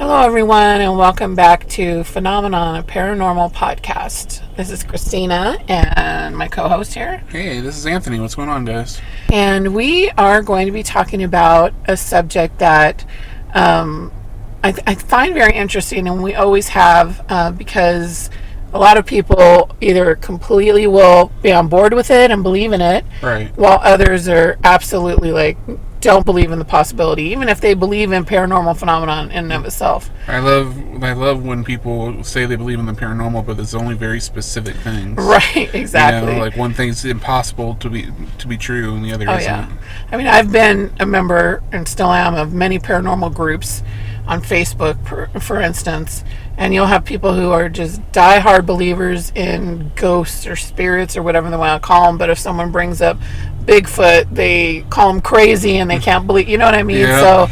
Hello, everyone, and welcome back to Phenomenon, a paranormal podcast. This is Christina and my co-host here. Hey, this is Anthony. What's going on, guys? And we are going to be talking about a subject that I find very interesting, and we always have, because a lot of people either completely will be on board with it and believe in it, Right. while others are absolutely don't believe in the possibility, even if they believe in paranormal phenomenon in and of itself. I love when people say they believe in the paranormal, but it's only very specific things. Right, exactly. Like one thing's impossible to be true, and the other isn't. Yeah. I mean, I've been a member, and still am, of many paranormal groups on Facebook, for instance, and you'll have people who are just diehard believers in ghosts or spirits or whatever they want to call them, but if someone brings up Bigfoot, they call them crazy and they can't believe, you know what I mean? Yeah. So,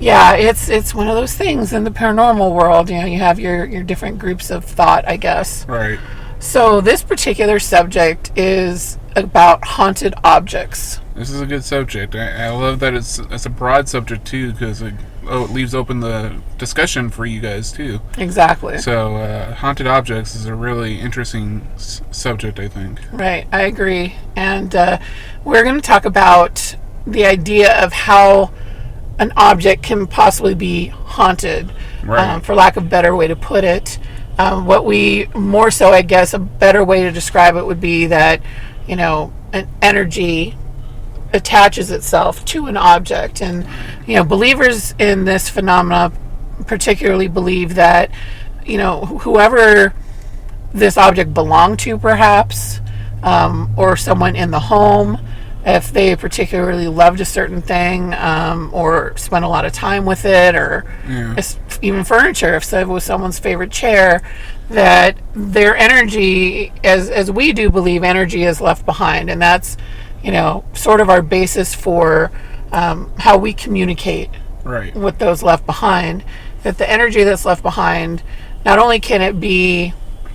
yeah, it's one of those things in the paranormal world. You know, you have your different groups of thought, I guess. Right. So this particular subject is about haunted objects. This is a good subject. I love that it's a broad subject too, because it leaves open the discussion for you guys too. Exactly. So haunted objects is a really interesting subject, I think. Right, I agree. And we're going to talk about the idea of how an object can possibly be haunted, Right. for lack of a better way to put it. What we more so, I guess, a better way to describe it would be that, you know, an energy attaches itself to an object. And, you know, believers in this phenomena particularly believe that, you know, whoever this object belonged to, perhaps, or someone in the home, if they particularly loved a certain thing, or spent a lot of time with it, or even furniture, if it was someone's favorite chair, that their energy, as we do believe, energy is left behind. And that's, you know, sort of our basis for how we communicate Right. with those left behind. That the energy that's left behind, not only can it be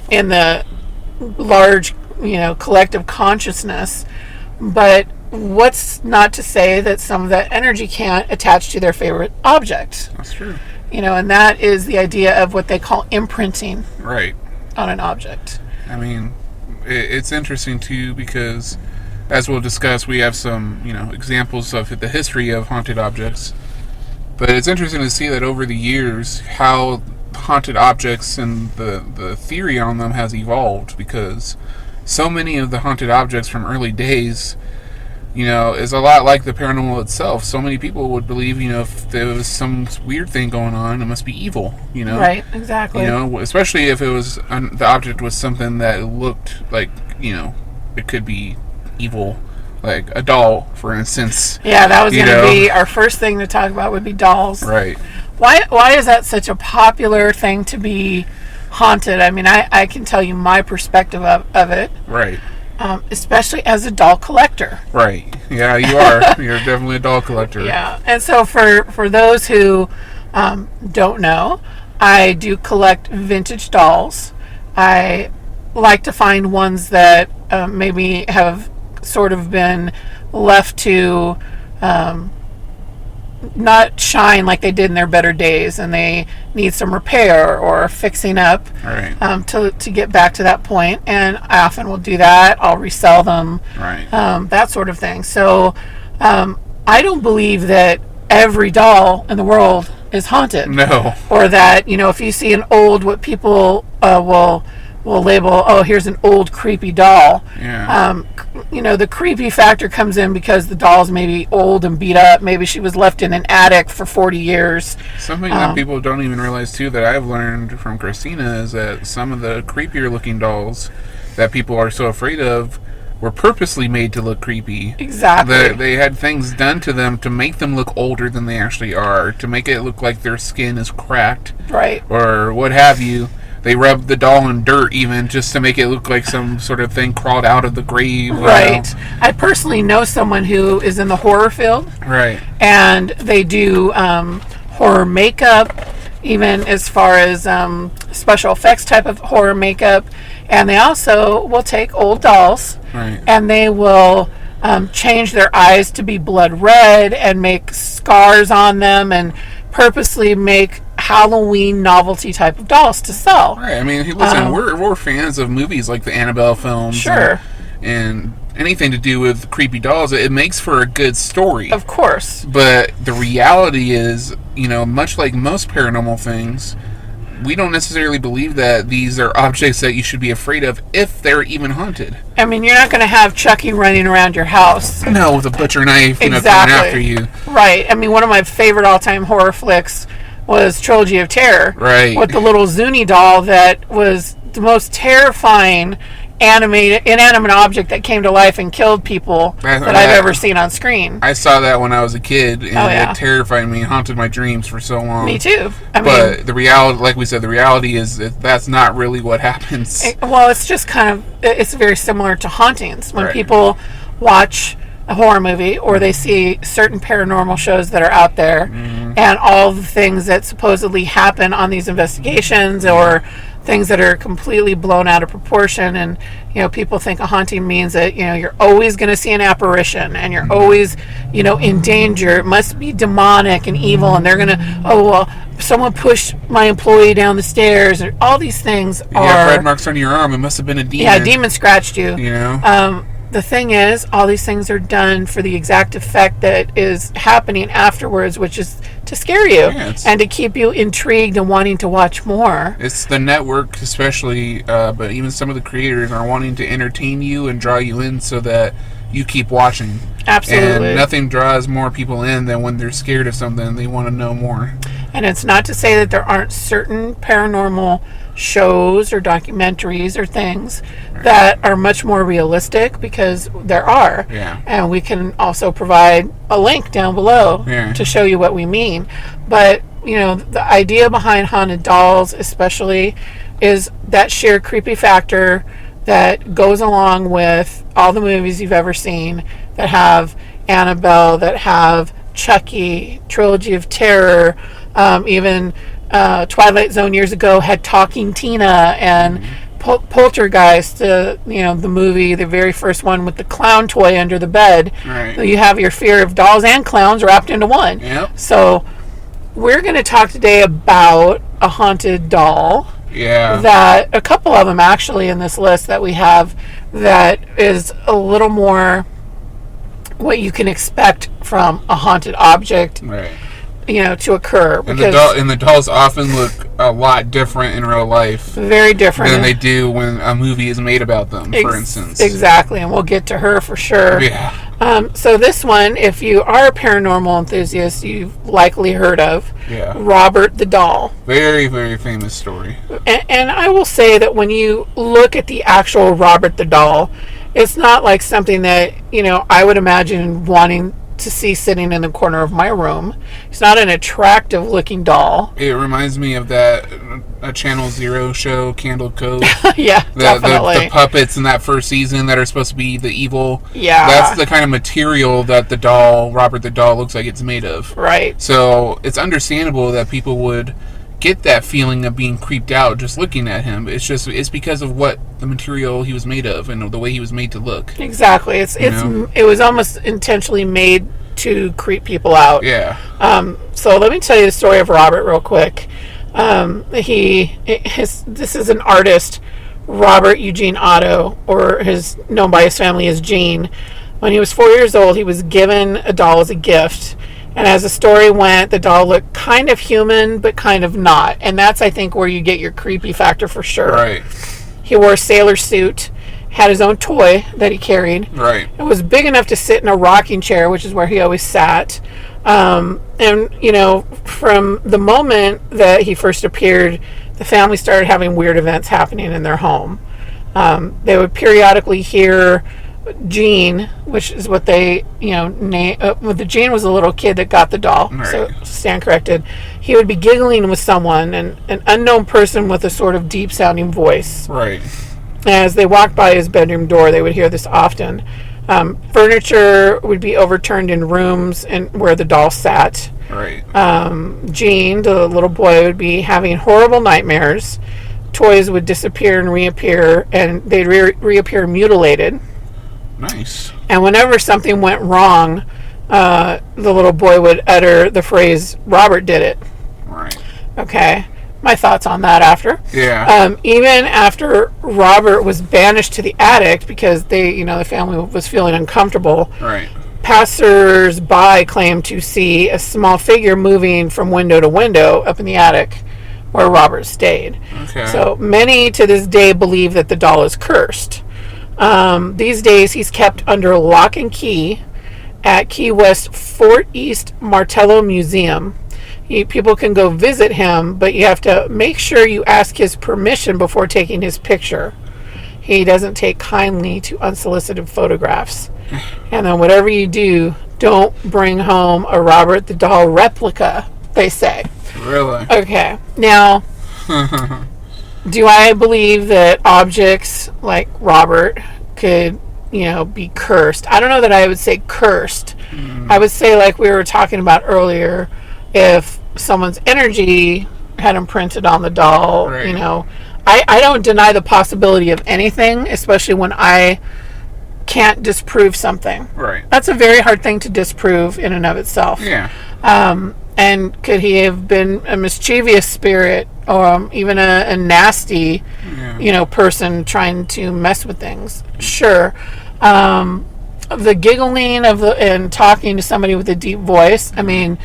in the large, you know, collective consciousness, but what's not to say that some of that energy can't attach to their favorite object. That's true. You know, and that is the idea of what they call imprinting Right. on an object. I mean, it's interesting too because, as we'll discuss, we have some, examples of the history of haunted objects. But it's interesting to see that over the years, how haunted objects and the theory on them has evolved, because so many of the haunted objects from early days, is a lot like the paranormal itself. So many people would believe, if there was some weird thing going on, it must be evil, Right, exactly. Especially if it was, the object was something that looked like, it could be evil. Like a doll, for instance. Yeah, that was going to be our first thing to talk about, would be dolls. Right. Why is that such a popular thing to be haunted? I mean, I can tell you my perspective of it. Right. Especially as a doll collector. Right. Yeah, you are. You're definitely a doll collector. Yeah. And so for those who don't know, I do collect vintage dolls. I like to find ones that maybe have sort of been left to not shine like they did in their better days, and they need some repair or fixing up. Right. To get back to that point. And I often will do that. I'll resell them. Right. That sort of thing. So I don't believe that every doll in the world is haunted. No. Or that, if you see an old, what people will label, oh, here's an old creepy doll. Yeah. The creepy factor comes in because the doll's maybe old and beat up. Maybe she was left in an attic for 40 years. Something that people don't even realize, too, that I've learned from Christina, is that some of the creepier looking dolls that people are so afraid of were purposely made to look creepy. Exactly. They had things done to them to make them look older than they actually are, to make it look like their skin is cracked. Right. Or what have you. They rubbed the doll in dirt even just to make it look like some sort of thing crawled out of the grave. Right. I personally know someone who is in the horror field. Right. And they do horror makeup, even as far as special effects type of horror makeup. And they also will take old dolls. Right. And they will change their eyes to be blood red and make scars on them and purposely make Halloween novelty type of dolls to sell. Right. I mean, hey, listen, we're fans of movies like the Annabelle films. Sure. And anything to do with creepy dolls, it makes for a good story. Of course. But the reality is, much like most paranormal things, we don't necessarily believe that these are objects that you should be afraid of if they're even haunted. I mean, you're not going to have Chucky running around your house. No, with a butcher knife, coming after you. Right. I mean, one of my favorite all-time horror flicks was Trilogy of Terror. Right. With the little Zuni doll that was the most terrifying inanimate object that came to life and killed people that I've ever seen on screen. I saw that when I was a kid, and it terrified me and haunted my dreams for so long. Me too. But the reality, like we said, the reality is that's not really what happens. It's just it's very similar to hauntings. When people watch a horror movie or they see certain paranormal shows that are out there and all the things that supposedly happen on these investigations or things that are completely blown out of proportion, and people think a haunting means that you're always going to see an apparition and you're always in danger. It must be demonic and evil, and they're going to someone pushed my employee down the stairs, or all these things are red marks on your arm. It must have been a demon. Yeah, a demon scratched you. The thing is, all these things are done for the exact effect that is happening afterwards, which is to scare you and to keep you intrigued and wanting to watch more. It's the network especially, but even some of the creators are wanting to entertain you and draw you in so that you keep watching. Absolutely. And nothing draws more people in than when they're scared of something and they want to know more. And it's not to say that there aren't certain paranormal shows or documentaries or things that are much more realistic, because there are. Yeah. And we can also provide a link down below to show you what we mean. But, the idea behind haunted dolls especially is that sheer creepy factor that goes along with all the movies you've ever seen that have Annabelle, that have Chucky, Trilogy of Terror, even Twilight Zone years ago had Talking Tina, and Poltergeist, the movie, the very first one with the clown toy under the bed. Right. So you have your fear of dolls and clowns wrapped into one. Yep. So we're going to talk today about a haunted doll. Yeah. That a couple of them actually in this list that we have that is a little more what you can expect from a haunted object. Right. To occur. And the dolls often look a lot different in real life. Very different. Than they do when a movie is made about them, for instance. Exactly, and we'll get to her for sure. Yeah. So this one, if you are a paranormal enthusiast, you've likely heard of Robert the Doll. Very, very famous story. And I will say that when you look at the actual Robert the Doll, it's not like something that, I would imagine wanting to see sitting in the corner of my room. It's not an attractive looking doll. It reminds me of that Channel Zero show, Candle Cove. Yeah, definitely. The puppets in that first season that are supposed to be the evil. Yeah. That's the kind of material that the doll, Robert the Doll, looks like it's made of. Right. So it's understandable that people would get that feeling of being creeped out just looking at him. It's because of what the material he was made of and the way he was made to look. Exactly. It was almost intentionally made to creep people out. Yeah. So let me tell you the story of Robert real quick. This is an artist, Robert Eugene Otto, or known by his family as Gene. When he was 4 years old, he was given a doll as a gift. And as the story went, the doll looked kind of human, but kind of not. And that's, I think, where you get your creepy factor for sure. Right. He wore a sailor suit, had his own toy that he carried. Right. It was big enough to sit in a rocking chair, which is where he always sat. And, from the moment that he first appeared, the family started having weird events happening in their home. They would periodically hear Gene, which is what they, name. The Gene was a little kid that got the doll, right. So stand corrected. He would be giggling with someone, and an unknown person with a sort of deep-sounding voice. Right. As they walked by his bedroom door, they would hear this often. Furniture would be overturned in rooms and where the doll sat. Right. Gene, the little boy, would be having horrible nightmares. Toys would disappear and reappear, and they'd reappear mutilated. Nice. And whenever something went wrong, the little boy would utter the phrase, "Robert did it." Right. Okay. My thoughts on that after. Yeah. Even after Robert was banished to the attic because the family was feeling uncomfortable, Right. passers-by claimed to see a small figure moving from window to window up in the attic where Robert stayed. Okay. So many to this day believe that the doll is cursed. These days he's kept under lock and key at Key West Fort East Martello Museum. People can go visit him, but you have to make sure you ask his permission before taking his picture. He doesn't take kindly to unsolicited photographs. And then whatever you do, don't bring home a Robert the Doll replica, they say. Really? Okay. Now, do I believe that objects like Robert could, be cursed? I don't know that I would say cursed. I would say, like we were talking about earlier, if someone's energy had imprinted on the doll, Right. I don't deny the possibility of anything, especially when I can't disprove something. Right. That's a very hard thing to disprove in and of itself. Yeah. And could he have been a mischievous spirit or even a nasty, Yeah. person trying to mess with things? Sure. The giggling and talking to somebody with a deep voice, I mean,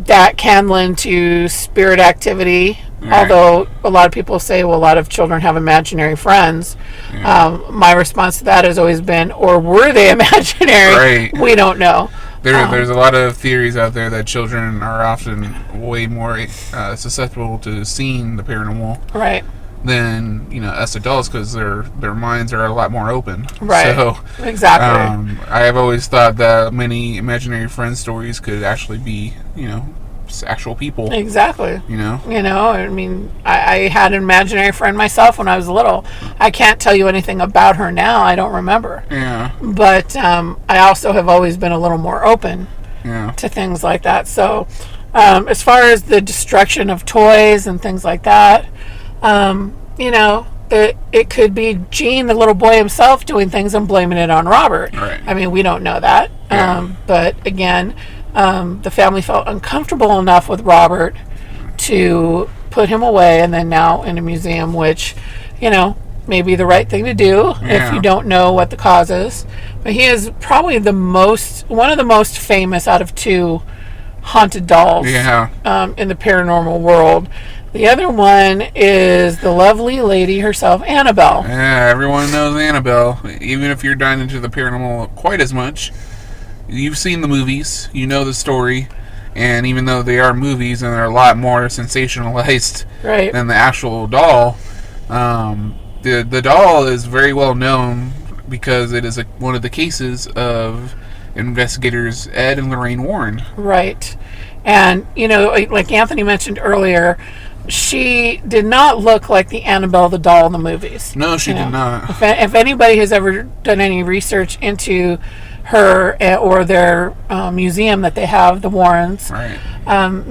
that can lend to spirit activity. Right. Although a lot of people say, well, a lot of children have imaginary friends. Yeah. My response to that has always been, or were they imaginary? Right. We don't know. There's a lot of theories out there that children are often way more susceptible to seeing the paranormal Right. than us adults because their minds are a lot more open. Right. So Exactly. I have always thought that many imaginary friend stories could actually be actual people. Exactly. You I had an imaginary friend myself when I was little. I can't tell you anything about her now. I don't remember. Yeah. But I also have always been a little more open Yeah. to things like that. So as far as the destruction of toys and things like that, it could be Gene, the little boy himself, doing things and blaming it on Robert. Right. I mean, we don't know that. Yeah. But again, the family felt uncomfortable enough with Robert to put him away and then now in a museum, which, may be the right thing to do if you don't know what the cause is. But he is probably one of the most famous out of two haunted dolls Yeah. in the paranormal world. The other one is the lovely lady herself, Annabelle. Yeah, everyone knows Annabelle. Even if you're not into the paranormal quite as much, you've seen the movies, you know the story, and even though they are movies and they're a lot more sensationalized Right. than the actual doll, the doll is very well known because it is one of the cases of investigators Ed and Lorraine Warren. Right. And, like Anthony mentioned earlier, she did not look like the Annabelle the doll in the movies. No, she did not. If anybody has ever done any research into her or their museum that they have, the Warrens, Right.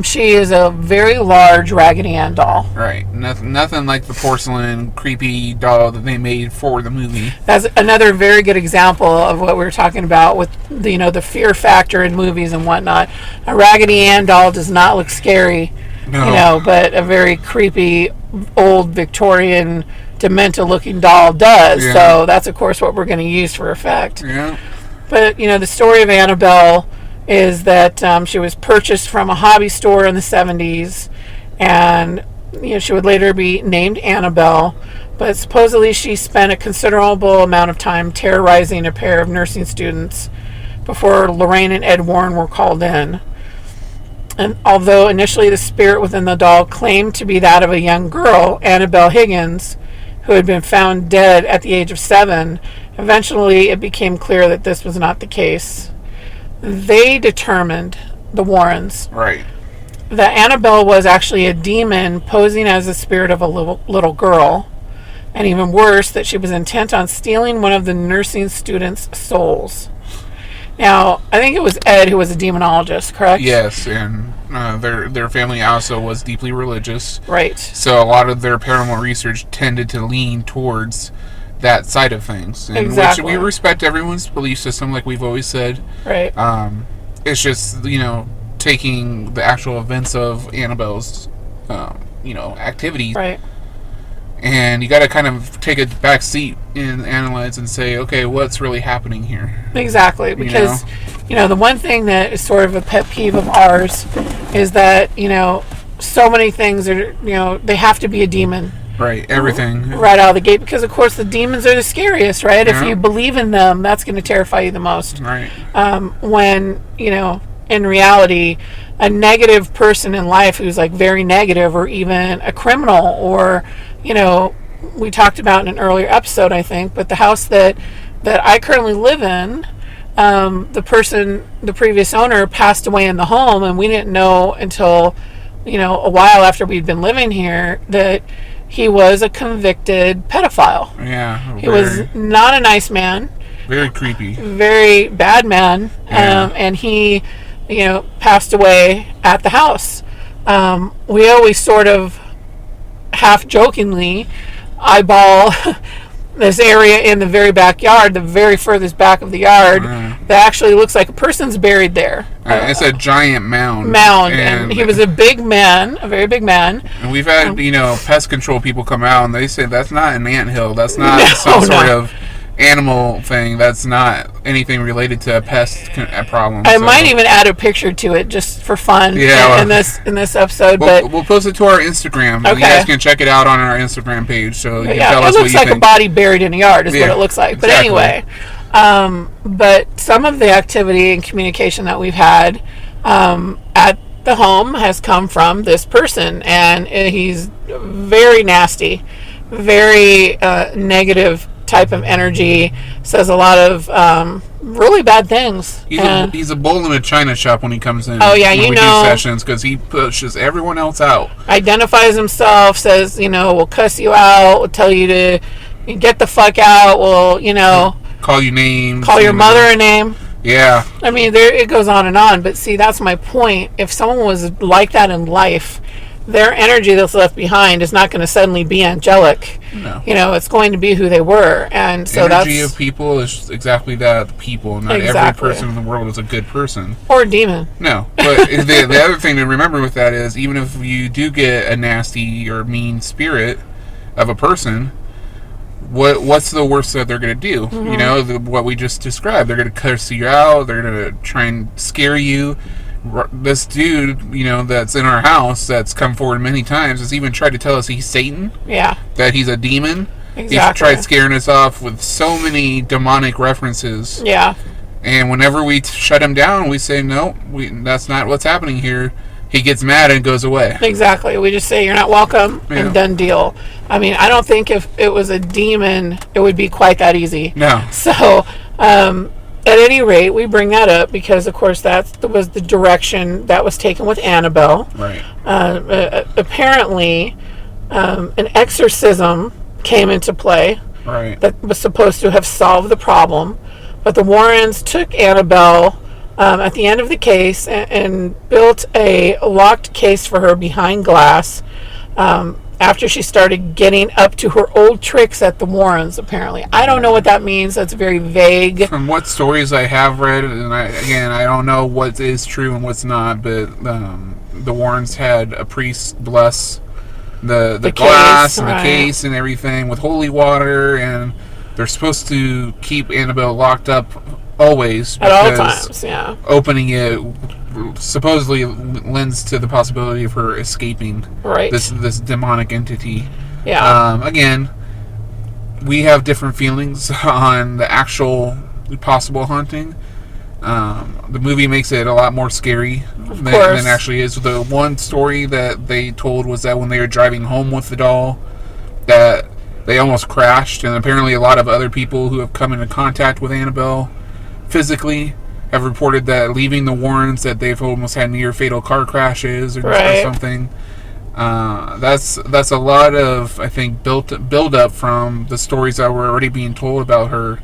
she is a very large Raggedy Ann doll. Right. Nothing like the porcelain, creepy doll that they made for the movie. That's another very good example of what we were talking about with the fear factor in movies and whatnot. A Raggedy Ann doll does not look scary, No. but a very creepy old Victorian Demento-looking doll does. Yeah. So that's of course what we're going to use for effect. Yeah. But the story of Annabelle is that she was purchased from a hobby store in the 70s, and she would later be named Annabelle. But supposedly she spent a considerable amount of time terrorizing a pair of nursing students before Lorraine and Ed Warren were called in. And although initially the spirit within the doll claimed to be that of a young girl, Annabelle Higgins, who had been found dead at the age of 7, eventually it became clear that this was not the case. They determined, the Warrens, Right. that Annabelle was actually a demon posing as the spirit of a little girl, and even worse, that she was intent on stealing one of the nursing students' souls. Now, I think it was Ed who was a demonologist, correct? Yes, and their family also was deeply religious. Right. So a lot of their paranormal research tended to lean towards that side of things. And Exactly. Which we respect everyone's belief system, like we've always said. Right. It's just, taking the actual events of Annabelle's activities. Right. And you got to kind of take a back seat and analyze and say, okay, what's really happening here? Exactly, because the one thing that is sort of a pet peeve of ours is that so many things are they have to be a demon. Right, everything. Right out of the gate, because of course the demons are the scariest, right? Yeah. If you believe in them, that's going to terrify you the most. Right. When, in reality, a negative person in life who's like very negative, or even a criminal, or, we talked about in an earlier episode, I think, but the house that I currently live in, the previous owner passed away in the home, and we didn't know until, a while after we'd been living here that he was a convicted pedophile. Yeah. He was not a nice man. Very creepy. Very bad man. Yeah. And he, passed away at the house. We always sort of half jokingly eyeball this area in the very backyard, the very furthest back of the yard, that actually looks like a person's buried there. It's a giant mound. And he was a big man, a very big man. And we've had, pest control people come out, and they say that's not an anthill. That's not some sort of animal thing. That's not anything related to a pest problem. I might even add a picture to it just for fun in this episode. We'll post it to our Instagram. Okay. You guys can check it out on our Instagram page. So you can tell us it what you looks like think. a body buried in a yard is what it looks like. But anyway, but some of the activity and communication that we've had at the home has come from this person, and he's very nasty, very negative type of energy, says a lot of really bad things. He's a bull in a china shop when he comes in. Oh yeah, when we do sessions, because he pushes everyone else out. Identifies himself, says we'll cuss you out, we'll tell you to get the fuck out, we'll call you names, call your mother a name. Yeah. I mean, it goes on and on, but see, that's my point. If someone was like that in life, their energy that's left behind is not going to suddenly be angelic. No. It's going to be who they were. And so energy of people is exactly that, people. Not every person in the world is a good person. Or a demon. No. But the other thing to remember with that is, even if you do get a nasty or mean spirit of a person, what's the worst that they're going to do? Mm-hmm. What we just described. They're going to curse you out. They're going to try and scare you. This dude, that's in our house, that's come forward many times, has even tried to tell us he's Satan. Yeah. That he's a demon. Exactly. He's tried scaring us off with so many demonic references. Yeah. And whenever we shut him down, we say, no, that's not what's happening here. He gets mad and goes away. Exactly. We just say, you're not welcome, and done deal. I mean, I don't think if it was a demon, it would be quite that easy. No. So, at any rate, we bring that up because, of course, that was the direction that was taken with Annabelle. Right. Apparently, an exorcism came into play. Right. That was supposed to have solved the problem, but the Warrens took Annabelle at the end of the case and built a locked case for her behind glass. After she started getting up to her old tricks at the Warrens, apparently. I don't know what that means. That's very vague. From what stories I have read, and I don't know what is true and what's not, but the Warrens had a priest bless the glass case, and the case and everything with holy water, and they're supposed to keep Annabelle locked up always. At all times, yeah. Opening it supposedly lends to the possibility of her escaping this demonic entity. Yeah. Again, we have different feelings on the actual possible haunting. The movie makes it a lot more scary than actually is. The one story that they told was that when they were driving home with the doll, that they almost crashed, and apparently a lot of other people who have come into contact with Annabelle physically have reported that leaving the Warrens, that they've almost had near fatal car crashes or something. That's a lot of, I think, build up from the stories that were already being told about her.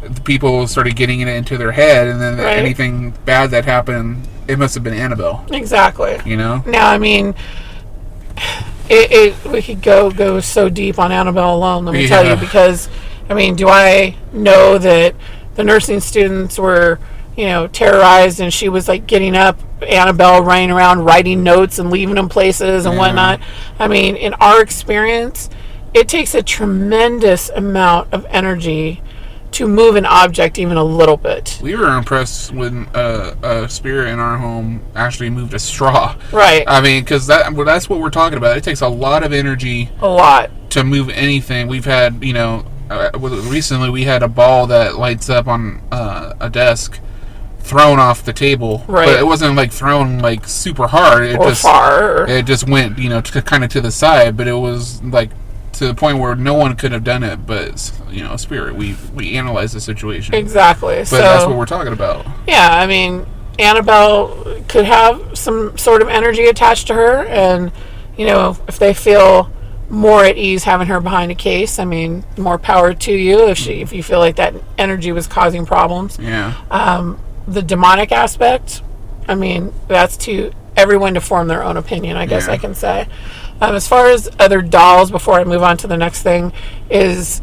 The people started getting it into their head, and then anything bad that happened, it must have been Annabelle. Exactly. Now, I mean, we could go so deep on Annabelle alone, let me tell you, because, I mean, do I know that the nursing students were, terrorized, and she was like getting up Annabelle running around writing notes and leaving them places and Yeah. whatnot. I mean, in our experience, it takes a tremendous amount of energy to move an object even a little bit. We were impressed when a spirit in our home actually moved a straw. Right. I mean, because that's what we're talking about. It takes a lot of energy A lot. to move anything. We've had, recently we had a ball that lights up on a desk thrown off the table. Right. But it wasn't like thrown like super hard. Or far. It just went, kind of to the side, but it was like to the point where no one could have done it, but a spirit. We analyzed the situation. Exactly. But So that's what we're talking about. yeah, I mean, Annabelle could have some sort of energy attached to her, and if they feel more at ease having her behind a case, I mean, more power to you if you feel like that energy was causing problems. Yeah. The demonic aspect, I mean, that's to everyone to form their own opinion, I guess Yeah. I can say. As far as other dolls, before I move on to the next thing, is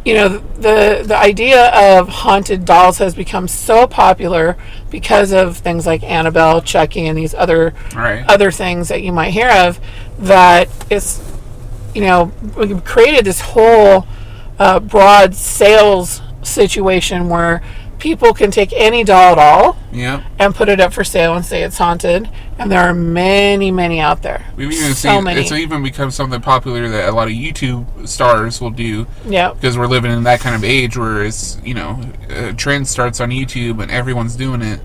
the idea of haunted dolls has become so popular because of things like Annabelle, Chucky, and these other things that you might hear of, that it's we've created this whole broad sales situation where people can take any doll at all Yeah. and put it up for sale and say it's haunted, and there are many out there. We've even so seen many. it's even become something popular that a lot of YouTube stars will do. Yeah. Because we're living in that kind of age where it's a trend starts on YouTube and everyone's doing it.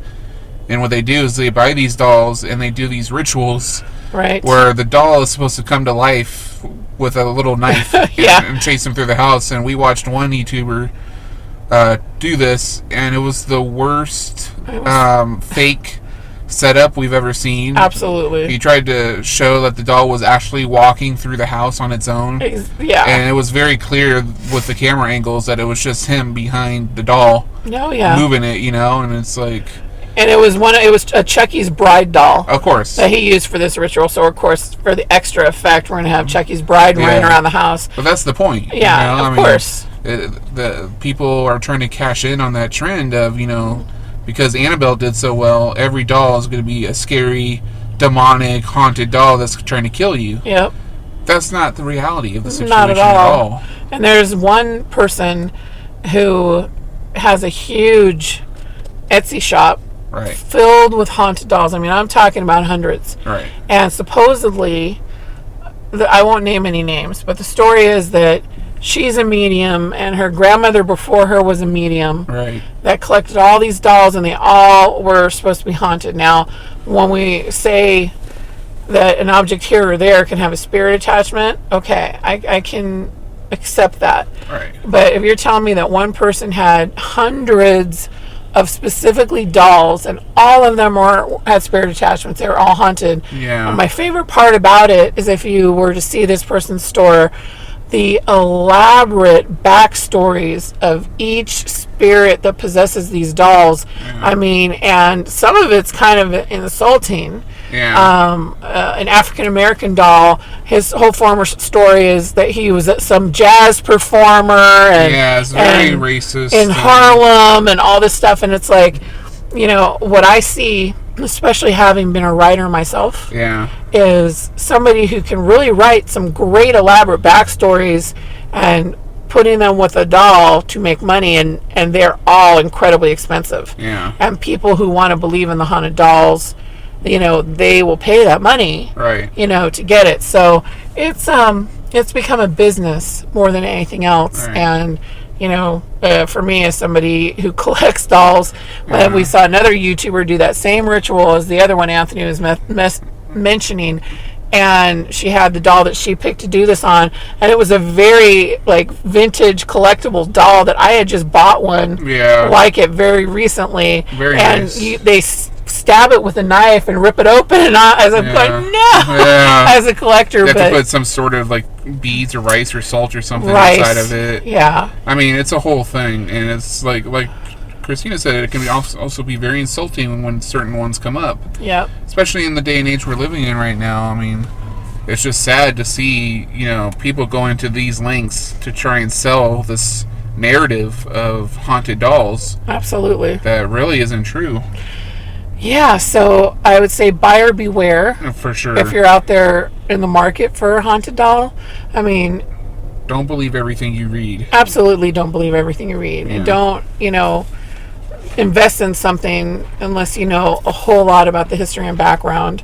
And what they do is they buy these dolls and they do these rituals Right. where the doll is supposed to come to life with a little knife Yeah. and chase him through the house. And we watched one YouTuber do this, and it was the worst fake setup we've ever seen. Absolutely. He tried to show that the doll was actually walking through the house on its own. Yeah. And it was very clear with the camera angles that it was just him behind the doll moving it, and it's like... And it was a Chucky's bride doll Of course. that he used for this ritual. So, of course, for the extra effect, we're going to have Chucky's bride running around the house. But that's the point. Yeah, of course. The people are trying to cash in on that trend of, because Annabelle did so well, every doll is going to be a scary, demonic, haunted doll that's trying to kill you. Yep. That's not the reality of the situation Not at all. And there's one person who has a huge Etsy shop Right. filled with haunted dolls. I mean, I'm talking about hundreds. Right. And supposedly, I won't name any names, but the story is that she's a medium, and her grandmother before her was a medium Right. that collected all these dolls, and they all were supposed to be haunted. Now, when we say that an object here or there can have a spirit attachment, okay, I can accept that. Right. But if you're telling me that one person had hundreds of specifically dolls, and all of them had spirit attachments, they were all haunted. Yeah. My favorite part about it is if you were to see this person's store, the elaborate backstories of each spirit that possesses these dolls. I mean, and some of it's kind of insulting. Yeah. An African American doll, his whole former story is that he was some jazz performer, and Yeah, it's very racist. in Harlem and all this stuff. And it's like, what I see, especially having been a writer myself, Yeah. is somebody who can really write some great elaborate backstories and putting them with a doll to make money, and they're all incredibly expensive. Yeah. And people who want to believe in the haunted dolls, they will pay that money, Right. to get it. So it's become a business more than anything else. Right. And for me, as somebody who collects dolls, we saw another YouTuber do that same ritual as the other one Anthony was mentioning, and she had the doll that she picked to do this on, and it was a very vintage collectible doll that I had just bought one like it very recently. Very and nice. They stab it with a knife and rip it open, and as I'm going, no, as a collector. You have but to put some sort of beads or rice or salt or something rice, inside of it. Yeah. I mean, it's a whole thing, and it's like Christina said, it can also be very insulting when certain ones come up. Yep. Especially in the day and age we're living in right now. I mean, it's just sad to see, people going to these lengths to try and sell this narrative of haunted dolls Absolutely. that really isn't true. Yeah, so I would say buyer beware For sure. if you're out there in the market for a haunted doll. I mean, Don't believe everything you read. absolutely don't believe everything you read. Yeah. And don't, invest in something unless you know a whole lot about the history and background.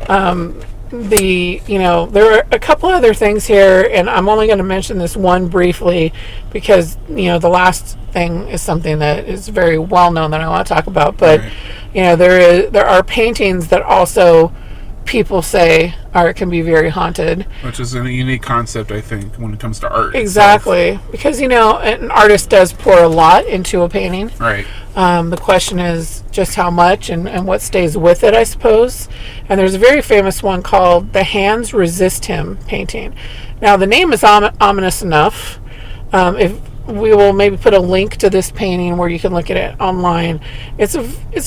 There are a couple other things here, and I'm only going to mention this one briefly because, the last thing is something that is very well known that I want to talk about. But, Right. there are paintings that also people say can be very haunted. Which is a unique concept, I think, when it comes to art. Exactly. Because, an artist does pour a lot into a painting. Itself. Right. The question is just how much and what stays with it, I suppose. And there's a very famous one called The Hands Resist Him painting. Now, the name is ominous enough. If we will maybe put a link to this painting where you can look at it online. It's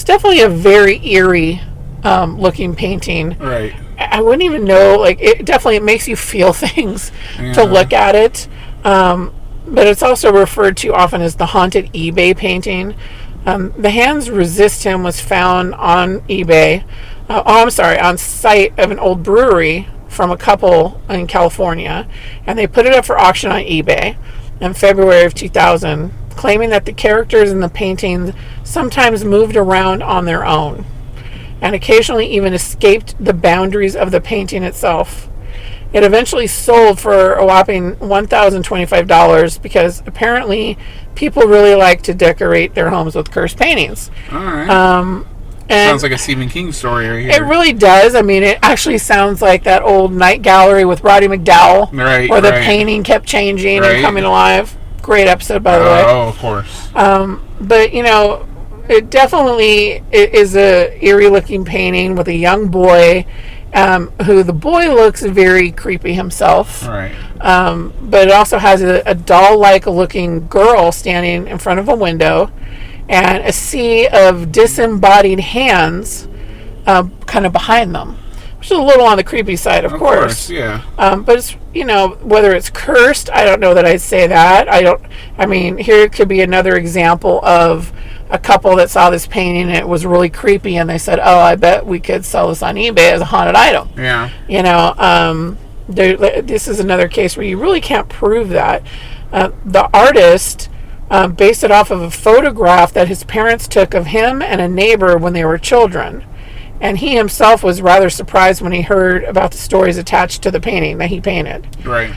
definitely a very eerie looking painting. Right. I wouldn't even know, it makes you feel things Yeah. to look at it. But it's also referred to often as the haunted eBay painting. The Hands Resist Him was found on eBay. On site of an old brewery from a couple in California. And they put it up for auction on eBay in February of 2000, claiming that the characters in the paintings sometimes moved around on their own and occasionally even escaped the boundaries of the painting itself. It eventually sold for a whopping $1,025 because apparently people really like to decorate their homes with cursed paintings. All right. And Sounds like a Stephen King story right here. it really does. I mean, it actually sounds like that old Night Gallery with Roddy McDowell, Right, where the right. painting kept changing Right. and coming alive. Great episode, by the way. Oh, of course. But it definitely is a eerie looking painting with a young boy, who the boy looks very creepy himself. Right. But it also has a doll like looking girl standing in front of a window and a sea of disembodied hands kind of behind them, which is a little on the creepy side, of course. Yeah. But it's, whether it's cursed, I don't know that I'd say that. Here could be another example of a couple that saw this painting and it was really creepy and they said, oh, I bet we could sell this on eBay as a haunted item. Yeah. This is another case where you really can't prove that. The artist based it off of a photograph that his parents took of him and a neighbor when they were children. And he himself was rather surprised when he heard about the stories attached to the painting that he painted. Right.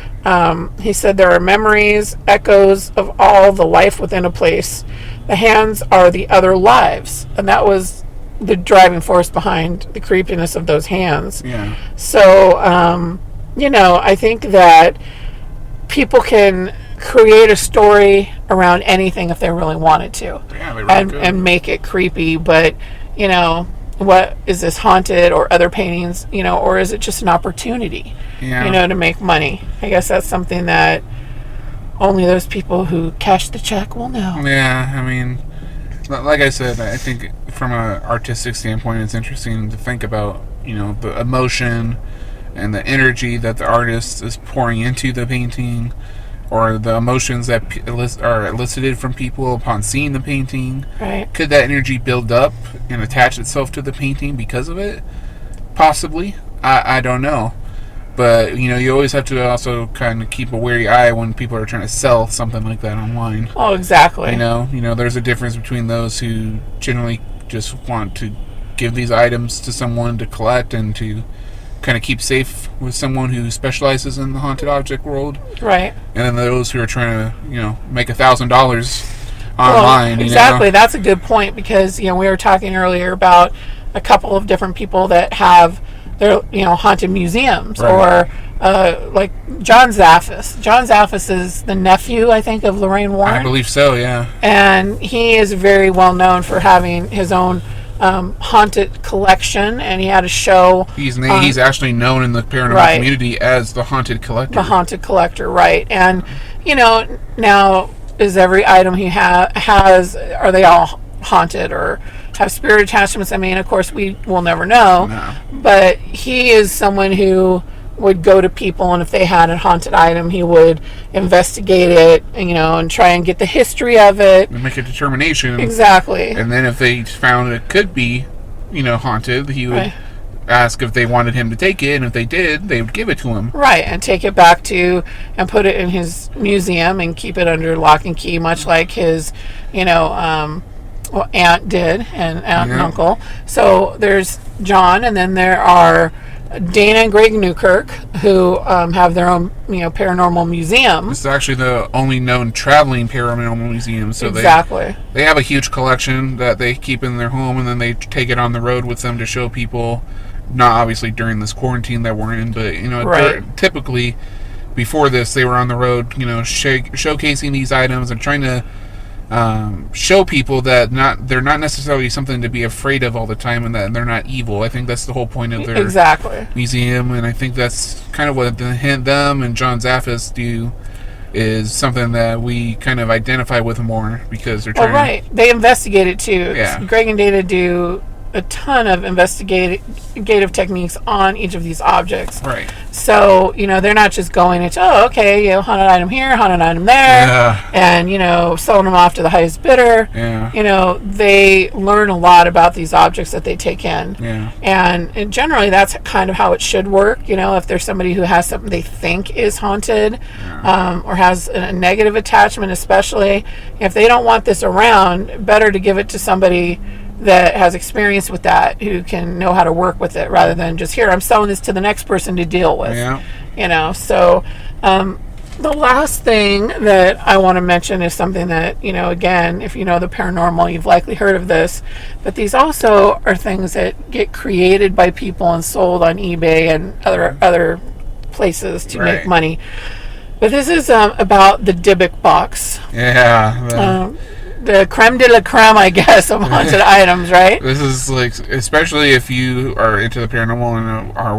He said there are memories, echoes of all the life within a place. The hands are the other lives. And that was the driving force behind the creepiness of those hands. Yeah. So, I think that people can create a story around anything if they really wanted to. Yeah, they really could. And make it creepy. But, what is this haunted or other paintings, or is it just an opportunity, Yeah. to make money? I guess that's something that only those people who cash the check will know. Yeah, I mean, like I said, I think from an artistic standpoint, it's interesting to think about, the emotion and the energy that the artist is pouring into the painting, or the emotions that are elicited from people upon seeing the painting. Right. Could that energy build up and attach itself to the painting because of it? Possibly. I don't know. But, you always have to also kind of keep a wary eye when people are trying to sell something like that online. Oh, exactly. There's a difference between those who generally just want to give these items to someone to collect and to kind of keep safe with someone who specializes in the haunted object world. Right. And then those who are trying to, make $1,000 Well, online. exactly. That's a good point because, we were talking earlier about a couple of different people that have their, haunted museums. Right. Or like John Zaffis. John Zaffis is the nephew, I think, of Lorraine Warren. I believe so, yeah. And he is very well known for having his own haunted collection, and he had a show. He's actually known in the paranormal Right. community as the Haunted Collector. The haunted collector, right? And now is every item he has, are they all haunted or have spirit attachments? Of course, we will never know. No. But he is someone who would go to people, and if they had a haunted item, he would investigate it, and try and get the history of it. And make a determination. Exactly. And then if they found it could be, haunted, he would Right. ask if they wanted him to take it, and if they did, they would give it to him. Right, and take it back to and put it in his museum and keep it under lock and key, much like his, aunt did, and aunt and Yeah. uncle. So there's John, and then there are Dana and Greg Newkirk, who have their own, paranormal museum. This is actually the only known traveling paranormal museum, so Exactly. they have a huge collection that they keep in their home, and then they take it on the road with them to show people. Not obviously during this quarantine that we're in, but Right. typically before this, they were on the road, showcasing these items and trying to show people that they're not necessarily something to be afraid of all the time, and that they're not evil. I think that's the whole point of their Exactly. museum, and I think that's kind of what them and John Zaffis do, is something that we kind of identify with more, because they're Well, trying right. They investigate it too. Yeah. Greg and Dana do a ton of investigative techniques on each of these objects. Right. So, they're not just going into, haunted item here, haunted item there, Yeah. and, selling them off to the highest bidder. Yeah. They learn a lot about these objects that they take in. Yeah. And generally, that's kind of how it should work. If there's somebody who has something they think is haunted, or has a negative attachment, especially, if they don't want this around, better to give it to somebody that has experience with that, who can know how to work with it, rather than just, here, I'm selling this to the next person to deal with. Yeah. So the last thing that I want to mention is something that, again, if you know the paranormal, you've likely heard of this, but these also are things that get created by people and sold on eBay and other places to make Right. money. But this is about the Dybbuk box. Yeah. The creme de la creme, I guess, of haunted items, right? This is like, especially if you are into the paranormal and are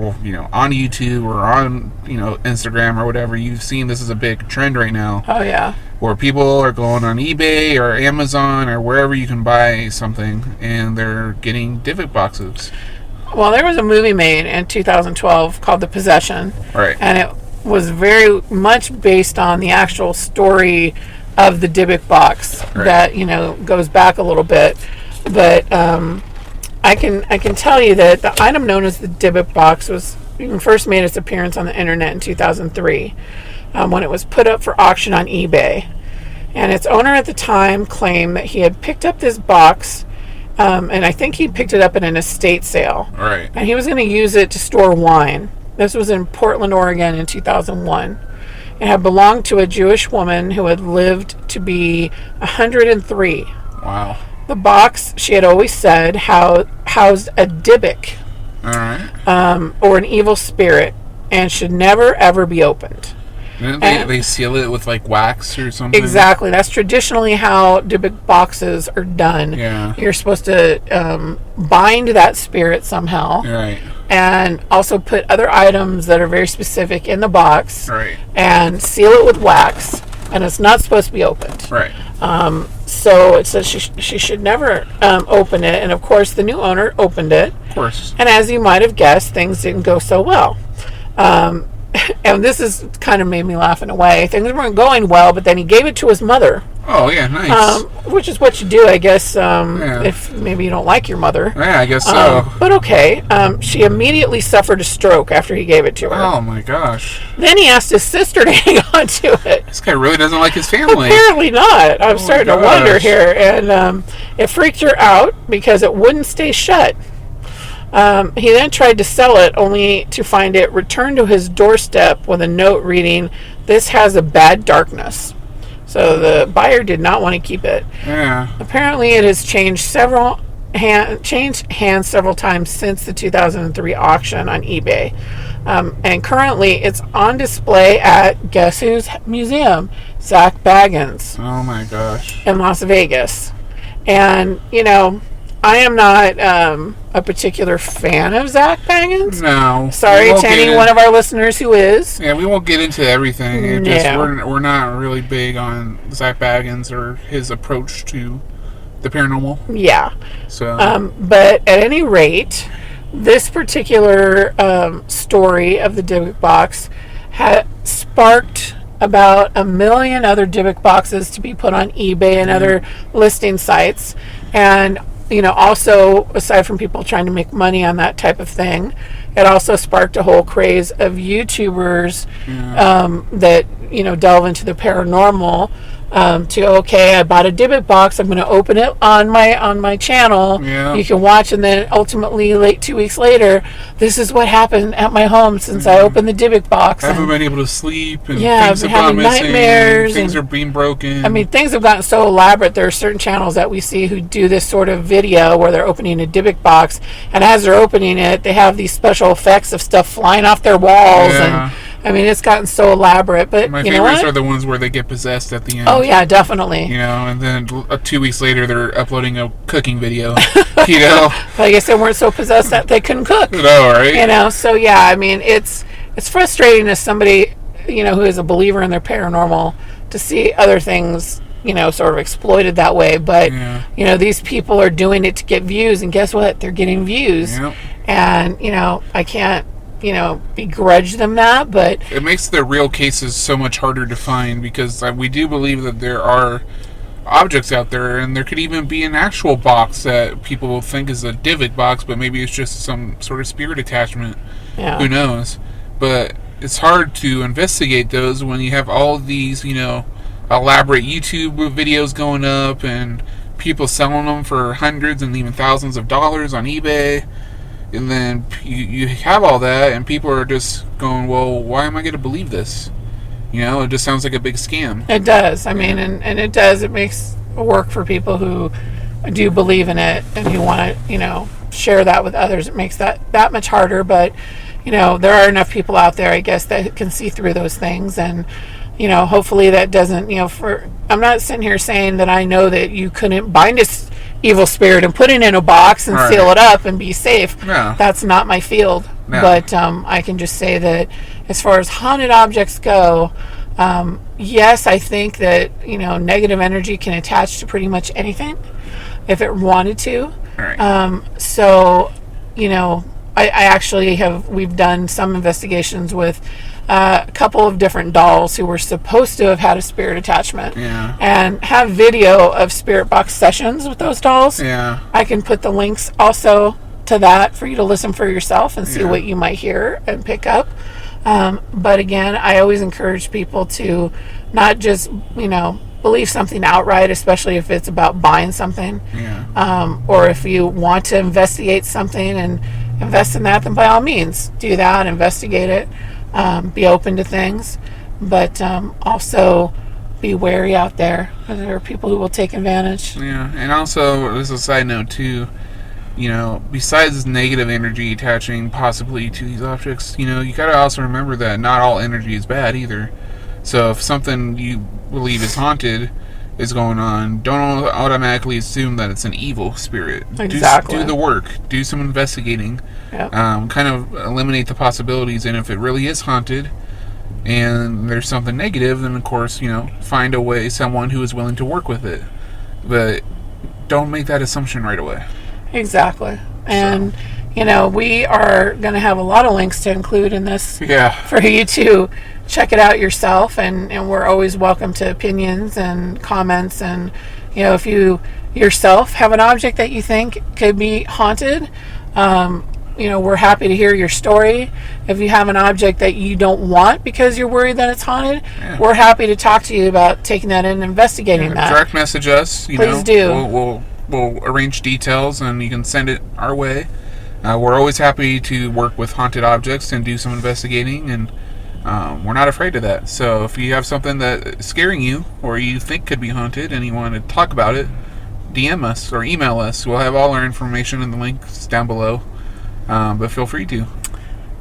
on YouTube or on Instagram or whatever, you've seen this is a big trend right now, Oh, yeah. where people are going on eBay or Amazon or wherever you can buy something, and they're getting Dybbuk boxes. Well, there was a movie made in 2012 called The Possession. Right. And it was very much based on the actual story of the Dybbuk box. Right. That goes back a little bit, but I can tell you that the item known as the Dybbuk box first made its appearance on the internet in 2003, when it was put up for auction on eBay, and its owner at the time claimed that he had picked up this box, and I think he picked it up at an estate sale, Right. and he was going to use it to store wine. This was in Portland, Oregon in 2001. It had belonged to a Jewish woman who had lived to be 103. Wow. The box, she had always said, housed a Dybbuk, All right. or an evil spirit, and should never ever be opened. Didn't And- they seal it with like wax or something? Exactly. That's traditionally how Dybbuk boxes are done. Yeah. You're supposed to bind that spirit somehow, Right. and also put other items that are very specific in the box, Right. and seal it with wax, and it's not supposed to be opened. Right. So it says she should never open it, and of course the new owner opened it, Of course. and as you might have guessed, things didn't go so well. And this is kind of made me laugh in a way. Things weren't going well, but then he gave it to his mother, Oh yeah, nice. which is what you do, I guess, if maybe you don't like your mother. Yeah, I guess so. But okay, she immediately suffered a stroke after he gave it to her. Oh my gosh, Then he asked his sister to hang on to it. this guy really doesn't like his family. Apparently not. I'm starting to wonder gosh. here. And it freaked her out because it wouldn't stay shut. He then tried to sell it, only to find it returned to his doorstep with a note reading, "This has a bad darkness." So the buyer did not want to keep it. Yeah. Apparently, it has changed hands several times since the 2003 auction on eBay, and currently it's on display at guess whose museum? Zach Baggins Oh my gosh. in Las Vegas. And I am not a particular fan of Zach Baggins. No. Sorry We won't to get any in- one of our listeners who is. Yeah, we won't get into everything. It just, Yeah. we're not really big on Zach Baggins or his approach to the paranormal. Yeah. So But at any rate, this particular story of the Dybbuk box had sparked about 1 million other Dybbuk boxes to be put on eBay and other listing sites. And Also, aside from people trying to make money on that type of thing, it also sparked a whole craze of YouTubers that, delve into the paranormal. I bought a Dybbuk box. I'm going to open it on my channel. Yeah. You can watch, and then ultimately, 2 weeks later, this is what happened at my home since I opened the Dybbuk box. I haven't been able to sleep, and Yeah, things I've have been gone having missing. nightmares Things and- are being broken. I mean, things have gotten so elaborate. There are certain channels that we see who do this sort of video where they're opening a Dybbuk box, and as they're opening it, they have these special effects of stuff flying off their walls, Yeah. and it's gotten so elaborate. But My you know favorites what? are the ones where they get possessed at the end. Oh yeah, definitely. And then 2 weeks later, they're uploading a cooking video. you know, But I guess they weren't so possessed that they couldn't cook. no, right? So yeah, I mean, it's frustrating as somebody who is a believer in their paranormal to see other things sort of exploited that way. But Yeah. these people are doing it to get views, and guess what? They're getting views. Yep. And I can't begrudge them that, but It makes the real cases so much harder to find because we do believe that there are objects out there, and there could even be an actual box that people will think is a Dybbuk box, but maybe it's just some sort of spirit attachment. yeah. Who knows? But it's hard to investigate those when you have all these, elaborate YouTube videos going up and people selling them for hundreds and even thousands of dollars on eBay. And then you have all that, and people are just going, well, why am I going to believe this? It just sounds like a big scam. It does. I mean, and it does. It makes work for people who do believe in it and who want to, share that with others. It makes that much harder. But, there are enough people out there, I guess, that can see through those things. And, hopefully that doesn't, I'm not sitting here saying that I know that you couldn't bind this evil spirit and put it in a box and Right. seal it up and be safe. No. That's not my field. No. But I can just say that as far as haunted objects go, yes, I think that negative energy can attach to pretty much anything if it wanted to. Right. So I actually we've done some investigations with a couple of different dolls who were supposed to have had a spirit attachment, Yeah. and have video of spirit box sessions with those dolls. Yeah. I can put the links also to that for you to listen for yourself and see Yeah. what you might hear and pick up. But again, I always encourage people to not just, believe something outright, especially if it's about buying something. Yeah. Or if you want to investigate something and invest in that, then by all means do that, investigate it, be open to things. But also be wary out there, because there are people who will take advantage. Yeah. And also, as a side note, too, besides negative energy attaching possibly to these objects, you gotta also remember that not all energy is bad either. So if something you believe is haunted is going on, don't automatically assume that it's an evil spirit. Exactly. Do the work. Do some investigating. Yep. Kind of eliminate the possibilities, and if it really is haunted and there's something negative, then of course, find a way, someone who is willing to work with it. But don't make that assumption right away. Exactly. And we are going to have a lot of links to include in this Yeah. for you to check it out yourself, and we're always welcome to opinions and comments. And if you yourself have an object that you think could be haunted, we're happy to hear your story. If you have an object that you don't want because you're worried that it's haunted, Yeah. we're happy to talk to you about taking that in and investigating that. Direct message us. Please do. We'll arrange details, and you can send it our way. We're always happy to work with haunted objects and do some investigating, and we're not afraid of that. So if you have something that is scaring you or you think could be haunted and you want to talk about it, DM us or email us. We'll have all our information in the links down below. But feel free to.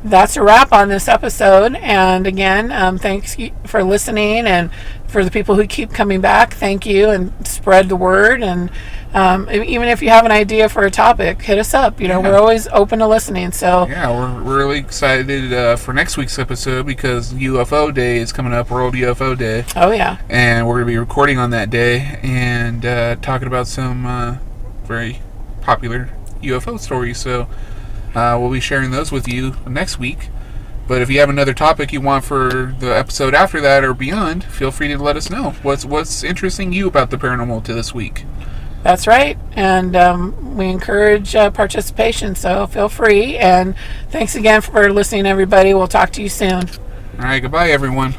That's a wrap on this episode. And again, thanks for listening, and for the people who keep coming back, thank you, and spread the word. And even if you have an idea for a topic, hit us up. We're always open to listening. So Yeah, we're really excited for next week's episode because UFO Day is coming up, World UFO Day. oh yeah, And we're going to be recording on that day and talking about some very popular UFO stories. So we'll be sharing those with you next week. But if you have another topic you want for the episode after that or beyond, feel free to let us know. What's interesting you about the paranormal to this week? That's right. And we encourage participation, so feel free. And thanks again for listening, everybody. We'll talk to you soon. All right, goodbye, everyone.